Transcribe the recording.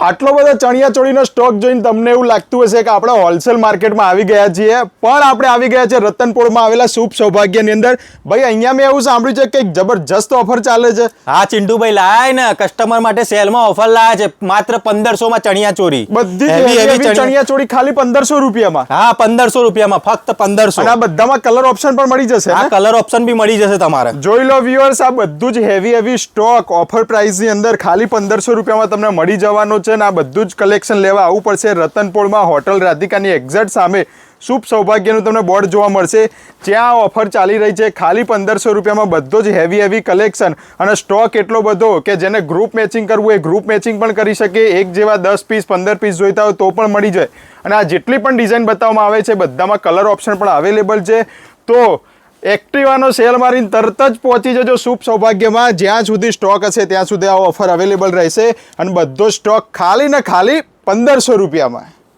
આટલો બધો ચણિયા ચોળીનો સ્ટોક જોઈને તમને એવું લાગતું હશે કે આપણે હોલસેલ માર્કેટમાં આવી ગયા છીએ, પણ આપણે આવી ગયા છે રતનપોળમાં આવેલા શુભ સૌભાગ્યની અંદર. ભાઈ અહીંયા મેં એવું સાંભળ્યું છે કે જબરજસ્ત ઓફર ચાલે છે. હા ચિંટુભાઈ, લાય ને કસ્ટમર માટે સેલમાં ઓફર લાયા છે. માત્ર 1500 માં ચણિયા ચોરી, બધી જ ચણિયા ચોળી ખાલી 1500 રૂપિયામાં. હા 1500 રૂપિયામાં, ફક્ત 1500. અને આ બધામાં કલર ઓપ્શન પણ મળી જશે. હા કલર ઓપ્શન બી મળી જશે તમારે. જોઈ લો વ્યુઅર્સ, આ બધું જ હેવી સ્ટોક ઓફર પ્રાઇસ ની અંદર ખાલી 1500 રૂપિયામાં તમને મળી જવાનું છે. આ બધું જ કલેક્શન લેવા આવવું પડશે રતનપોળમાં. હોટલ રાધિકાની એક્ઝેક્ટ સામે શુભ સૌભાગ્યનું તમને બોર્ડ જોવા મળશે, જ્યાં ઓફર ચાલી રહી છે. ખાલી 1500 રૂપિયામાં બધો જ હેવી કલેક્શન અને સ્ટોક એટલો બધો કે જેને ગ્રુપ મેચિંગ કરવું એ ગ્રુપ મેચિંગ પણ કરી શકે. એક જેવા 10 પીસ 15 પીસ જોઈતા હોય તો પણ મળી જાય. અને આ જેટલી પણ ડિઝાઇન બતાવવામાં આવે છે બધામાં કલર ઓપ્શન પણ અવેલેબલ છે. તો એક્ટિવાનો સેલ મારીને તરત જ પહોંચી જજો શુભ સૌભાગ્યમાં. જ્યાં સુધી સ્ટોક હશે ત્યાં સુધી આ ઓફર અવેલેબલ રહેશે અને બધો સ્ટોક ખાલી ને ખાલી 1500 રૂપિયામાં.